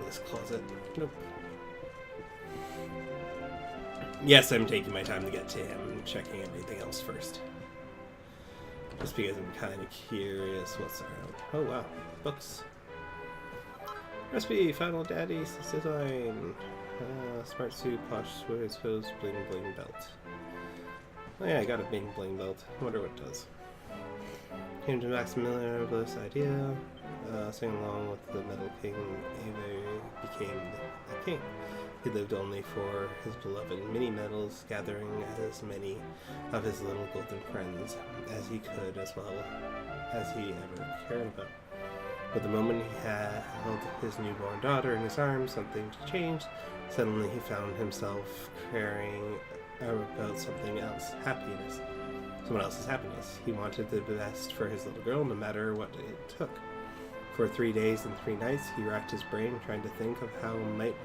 this closet. Nope. Yes, I'm taking my time to get to him and checking everything else first. Just because I'm kind of curious what's around. Oh wow, books. Recipe, Final Daddy's design. Smart suit, posh sweaters, hose, bling bling belt. Oh yeah, I got a bling bling belt. I wonder what it does. Came to Maximilian idea. Sing along with the Metal King, Ava became the king. He lived only for his beloved mini-metals, gathering as many of his little golden friends as he could, as well as he ever cared about. But the moment he held his newborn daughter in his arms, something changed. Suddenly he found himself caring about something else, happiness. Someone else's happiness. He wanted the best for his little girl, no matter what it took. For 3 days and 3 nights, he racked his brain trying to think of how he might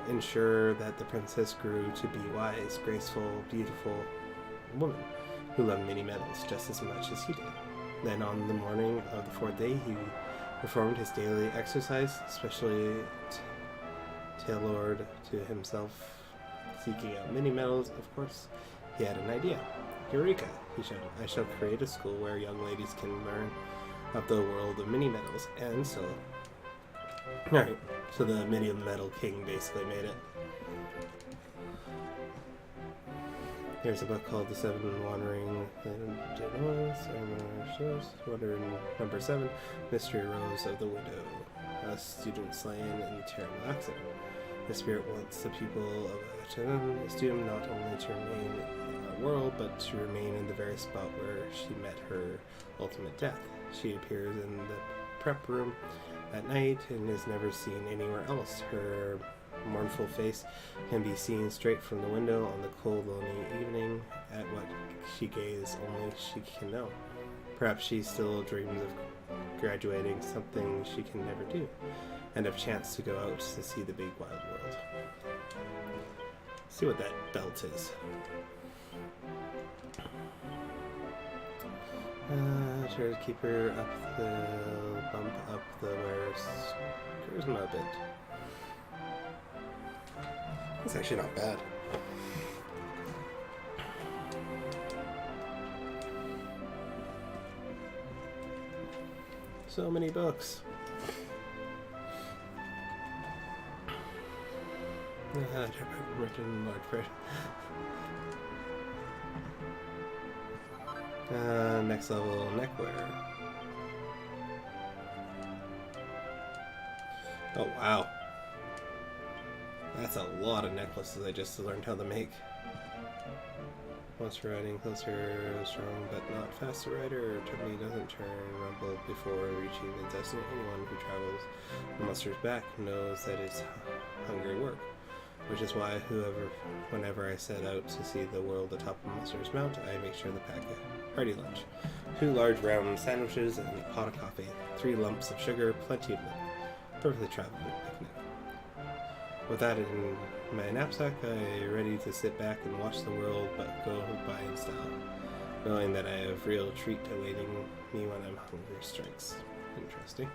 ensure that the princess grew to be wise, graceful, beautiful woman who loved mini metals just as much as he did. Then on the morning of the 4th day, he performed his daily exercise, especially tailored to himself, seeking out mini metals. Of course, he had an idea. Eureka, he shouted. I shall create a school where young ladies can learn of the world of mini metals. And so, alright, so the mini metal king basically made it. Here's a book called The Seven Wandering Wonder number 7, Mystery Rose of the Widow. A student slain in a terrible accident. The spirit wants the people of Acheron is doomed not only to remain in our world, but to remain in the very spot where she met her ultimate death. She appears in the prep room at night and is never seen anywhere else. Her mournful face can be seen straight from the window on the cold, lonely evening. At what she gazes, only she can know. Perhaps she still dreams of graduating, something she can never do, and of chance to go out to see the big wide world. See what that belt is. Try to keep her up the bump up the wearer's charisma a bit. That's actually not bad. So many books. Written large print. Next level neckwear. Oh wow. That's a lot of necklaces I just learned how to make. Monster riding closer, strong but not fast rider. Tubby doesn't turn rumble before reaching the destiny. Anyone who travels the monster's back knows that it's hungry work. Which is why whenever I set out to see the world atop a monster's mount, I make sure to pack a hearty lunch. 2 large round sandwiches and a pot of coffee. 3 lumps of sugar, plenty of milk. Perfectly traveled picnic. With that in my knapsack, I ready to sit back and watch the world but go by in style, knowing that I have real treat awaiting me when I'm hunger strikes. Interesting.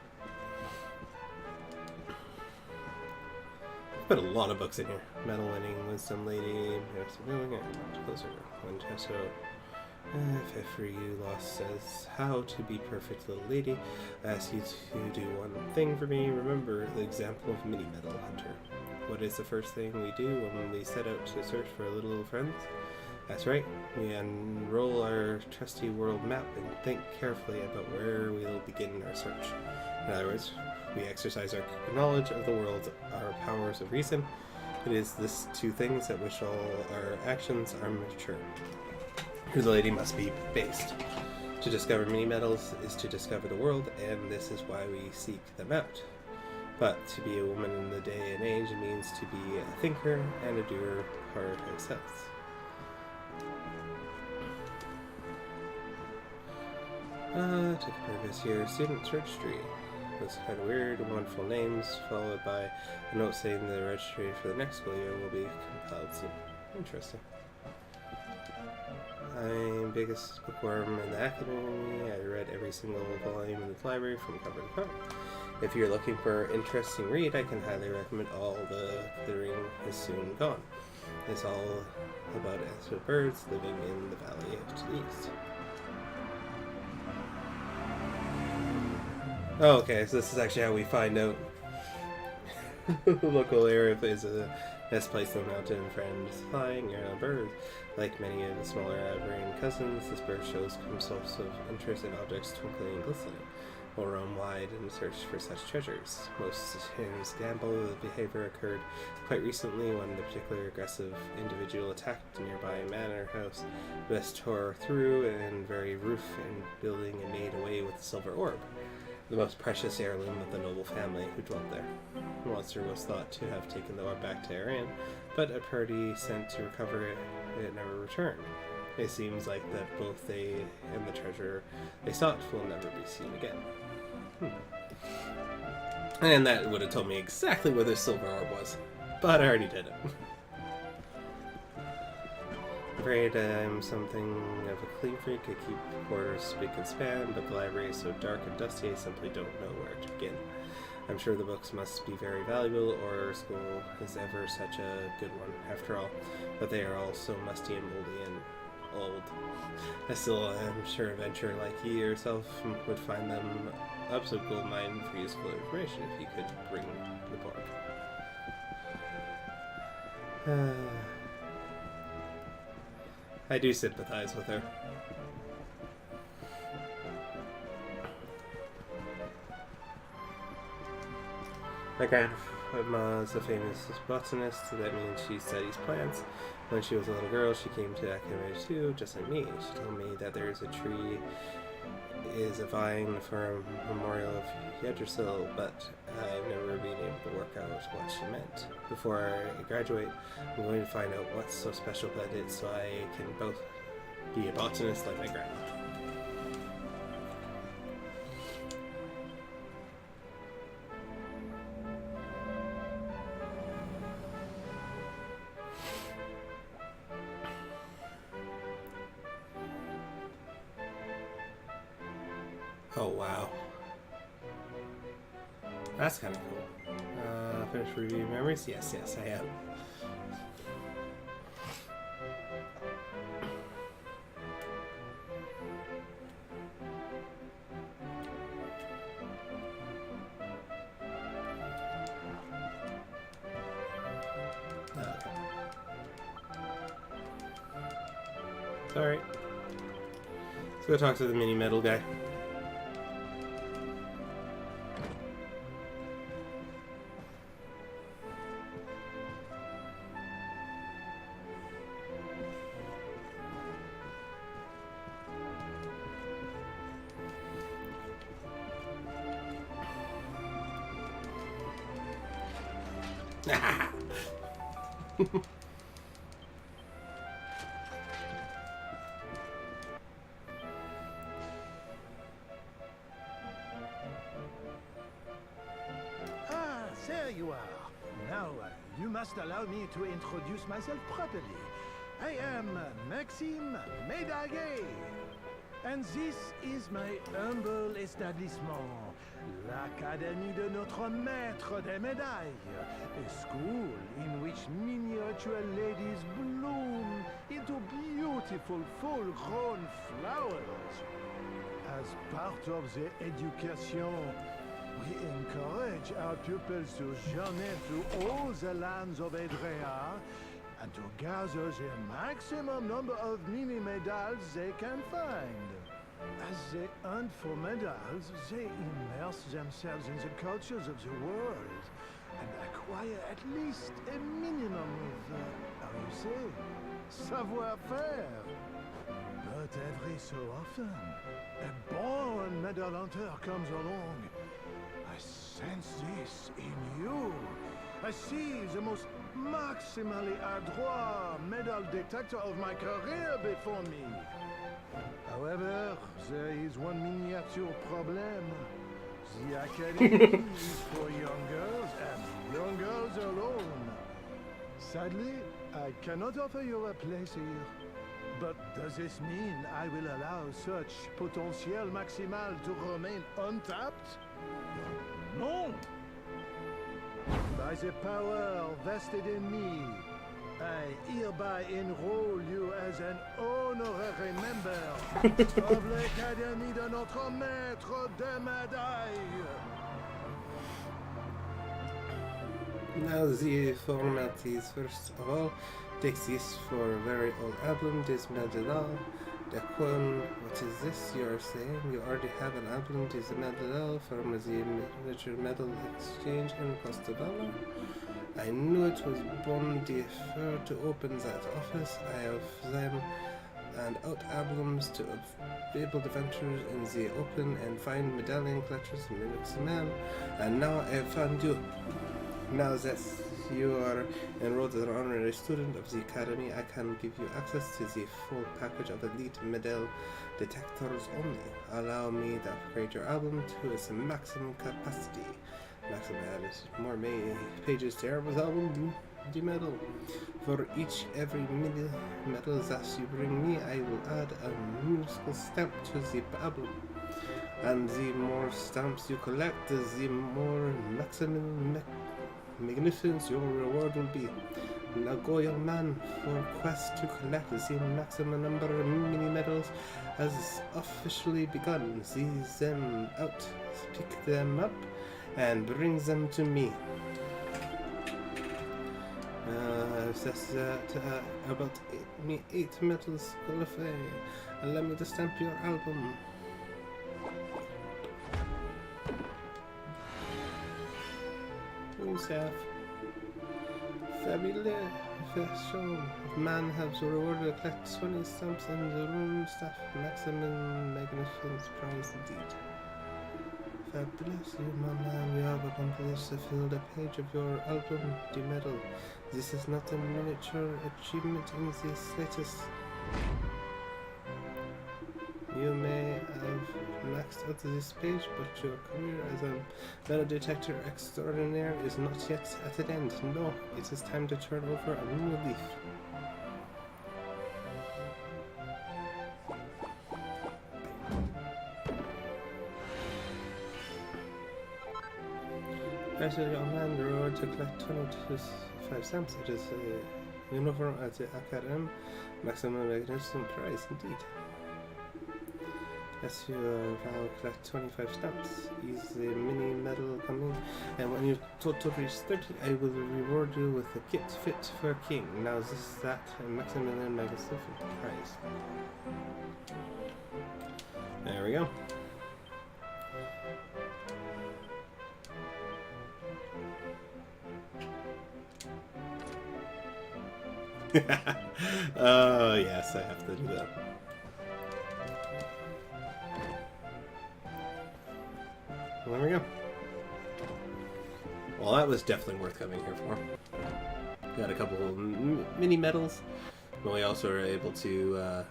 Put a lot of books in here. Medal winning, Wisdom Lady, closer. Winchester. If ever you lost says how to be perfect little lady, I ask you to do one thing for me. Remember the example of Mini Metal Hunter. What is the first thing we do when we set out to search for little friends? That's right, we unroll our trusty world map and think carefully about where we'll begin our search. In other words, we exercise our knowledge of the world, our powers of reason. It is this 2 things at which all our actions are mature. Who the lady must be based. To discover mini metals is to discover the world, and this is why we seek them out. But to be a woman in the day and age means to be a thinker and a doer part of sense. Take a purpose here. Students registry. That's kind of weird. Wonderful names, followed by a note saying the registry for the next school year will be compiled soon. Interesting. I'm biggest bookworm in the academy. I read every single volume in the library from cover to cover. If you're looking for an interesting read, I can highly recommend All the Glittering is Soon Gone. It's all about ancient birds living in the valley to the east. Oh, okay, so this is actually how we find out the local area is a best place on the mountain. Friends flying around birds. Like many of the smaller avian cousins, this bird shows source of interest in objects twinkling and glistening. Will roam wide in search for such treasures. Most example of behavior occurred quite recently when the particular aggressive individual attacked a nearby manor house. West tore through and very roof and building and made away with the silver orb, the most precious heirloom of the noble family who dwelt there. The monster was thought to have taken the orb back to Iran, but a party sent to recover it never returned. It seems like that both they and the treasure they sought will never be seen again. And that would have told me exactly where the silver orb was, but I already did it. Afraid I'm something of a clean freak. I keep quarters spick and span, but the library is so dark and dusty I simply don't know where to begin. I'm sure the books must be very valuable, or school is ever such a good one after all, but they are all so musty and moldy and old. I still am sure a venturer like you yourself would find them absolute gold mine for useful information if you could bring the book. I do sympathize with her. My grandma is a famous botanist. That means she studies plants. When she was a little girl, she came to academia too, just like me. She told me that there is a tree is a vine for a memorial of Yggdrasil, but I've never been able to work out what she meant. Before I graduate, I'm going to find out what's so special about it so I can both be a botanist like my grandma. Oh, wow. That's kind of cool. Finish reviewing memories? Yes, I am. Okay. Alright. Let's go talk to the mini metal guy. There you are. Now, you must allow me to introduce myself properly. I am Maxime Médaillé, and this is my humble establishment, l'Académie de Notre Maître des Médailles, a school in which miniature ladies bloom into beautiful full-grown flowers. As part of the education, we encourage our pupils to journey through all the lands of Edrea and to gather the maximum number of mini medals they can find. As they hunt for medals, they immerse themselves in the cultures of the world and acquire at least a minimum of, how you say, savoir-faire. But every so often, a born medal hunter comes along. I sense this in you. I see the most maximally adroit medal detector of my career before me. However, there is one miniature problem. The academy is for young girls and young girls alone. Sadly, I cannot offer you a place here. But does this mean I will allow such potential maximal to remain untapped? No! By the power vested in me, I hereby enroll you as an honorary member of l'Académie de notre Maître des Médailles. Now the formalities. First of all, takes this for a very old album, des Medal. What is this you are saying? You already have an album, des Medal, from the Miniature Medal Exchange in Costa Dollar. I knew it was bon d'affaire to open that office. I have them and out albums to available adventures in the open and find medallion collectors in Minixman. And now I have found you. Now that you are enrolled as an honorary student of the Academy, I can give you access to the full package of elite medal detectors only. Allow me to upgrade your album to its maximum capacity. Maximum added more pages to Ereva's album, the medal. For every medal that you bring me, I will add a musical stamp to the album. And the more stamps you collect, the more maximum magnificence your reward will be. Now go, young man, for quest to collect the maximum number of mini medals has officially begun. Seize them out, pick them up, and bring them to me. That's about 8 medals qualify. Allow me to stamp your album. Yourself. Fabulous fashion. Man has rewarded collect 20 stamps and the room staff maximum magnificence prize indeed. Fabulous, you my man, you have accomplished to fill the page of your album, the medal. This is not a miniature achievement in the slightest. You may have maxed out this page, but your career as a metal detector extraordinaire is not yet at an end. No, it is time to turn over a new leaf. As a young man, the reward to collect 25 stamps. It is a uniform at the Academy, maximum magnificent prize indeed. As you vow, collect 25 stamps. Is the mini medal coming? And when you total reach 30, I will reward you with a kit fit for a king. Now this is that maximum magnificent prize. There we go. Oh yes, I have to do that. There we go. Well, that was definitely worth coming here for. Got a couple of mini medals, but we also were able to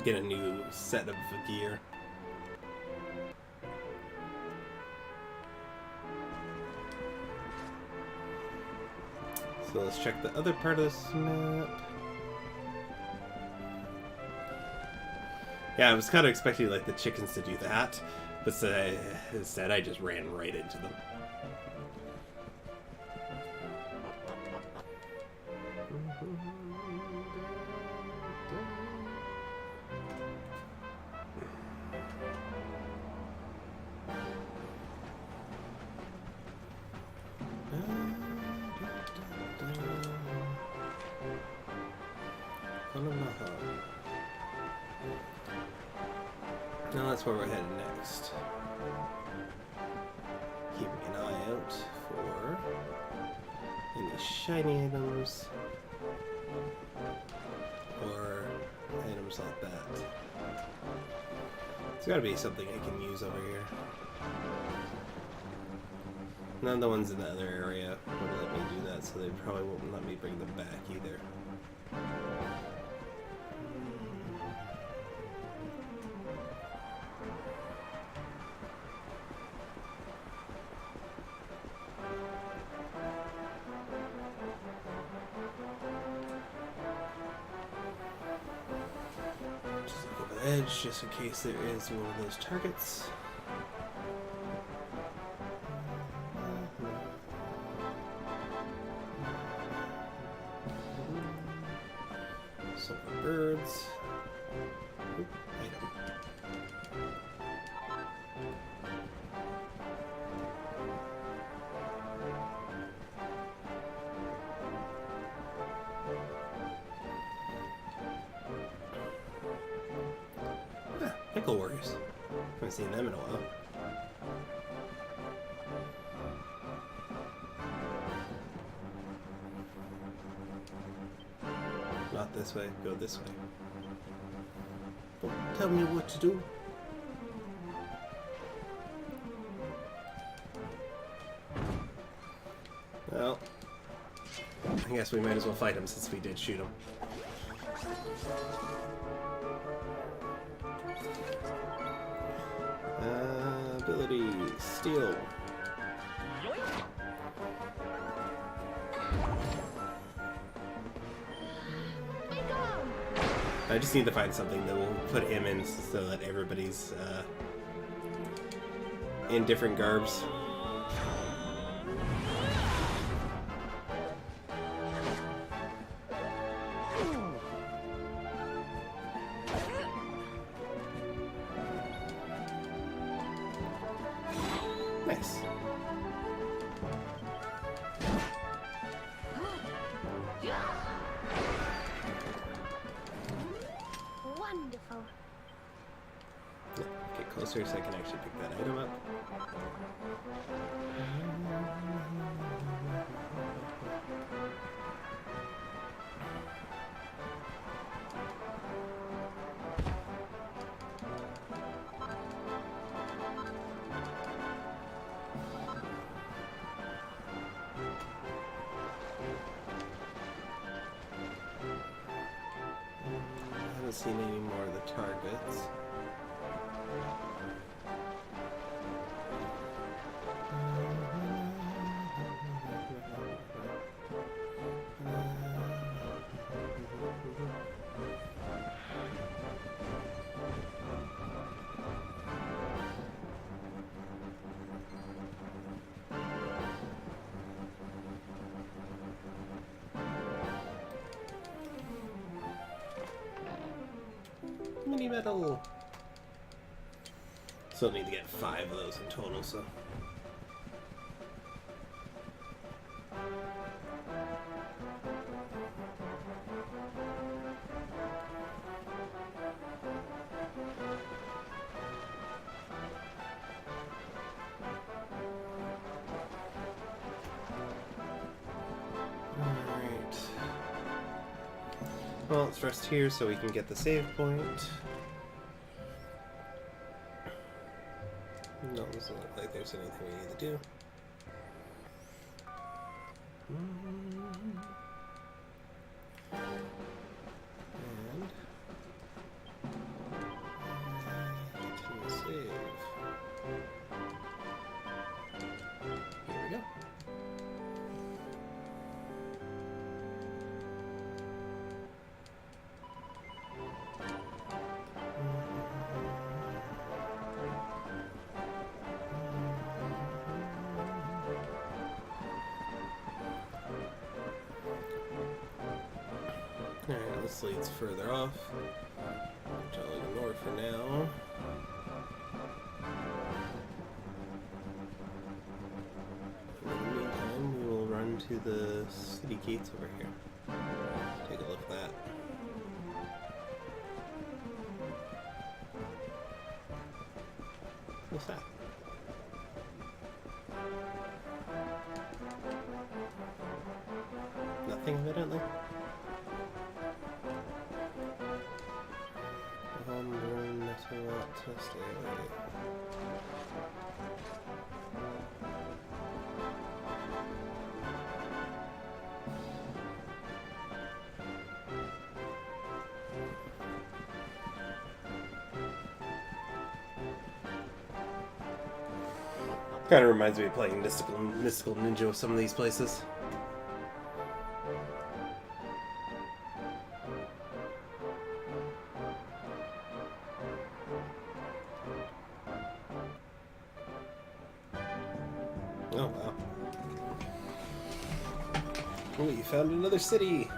get a new set of gear. So let's check the other part of this map. Yeah, I was kind of expecting like the chickens to do that, but instead I just ran right into them. Now that's where we're heading next. Keeping an eye out for any shiny items or items like that. There's gotta be something I can use over here. None of the ones in the other area would let me do that, so they probably won't let me bring them back either. edge just in case there is one of those targets. Silver birds. Oop, item. Pickle Warriors. Haven't seen them in a while. Not this way, go this way. Don't tell me what to do. Well, I guess we might as well fight him since we did shoot him. Ability, steal. I just need to find something that will put him in so that everybody's in different garbs. Nice. Wonderful. Get closer so I can actually pick that item up. I haven't seen any more of the targets. Mini metal. Still need to get 5 of those in total, so. Alright. Well, let's rest here so we can get the save point. No, it doesn't look like there's anything we need to do. And continue save. Here we go. Alright, this leads further off, which I'll ignore for now. In the meantime, we will run to the city gates over here. Take a look at that. What's that? Nothing, evidently. To stay away. Kind of reminds me of playing Mystical Ninja with some of these places. Oh, wow. Oh, you found another city!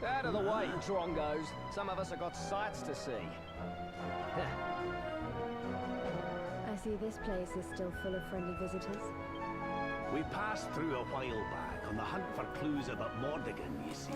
Out of the way, Drongos. Some of us have got sights to see. I see this place is still full of friendly visitors. We passed through a while back on the hunt for clues about Mordigan, you see.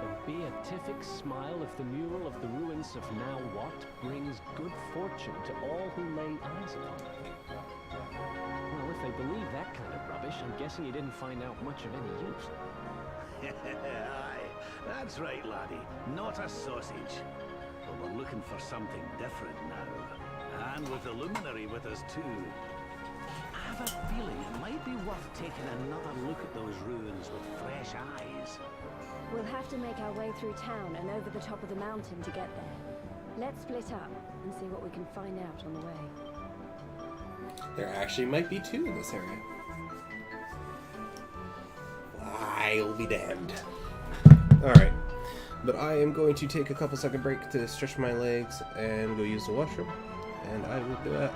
A beatific smile of the mural of the ruins of Now What brings good fortune to all who lay eyes upon it. Well, if they believe that kind of rubbish, I'm guessing you didn't find out much of any use. Aye, that's right, laddie. Not a sausage. But we're looking for something different now. And with the Luminary with us too. I have a feeling it might be worth taking another look at those ruins with fresh eyes. We'll have to make our way through town and over the top of the mountain to get there. Let's split up and see what we can find out on the way. There actually might be two in this area. I'll be damned. Alright. But I am going to take a couple second break to stretch my legs and go use the washroom. And I will be back.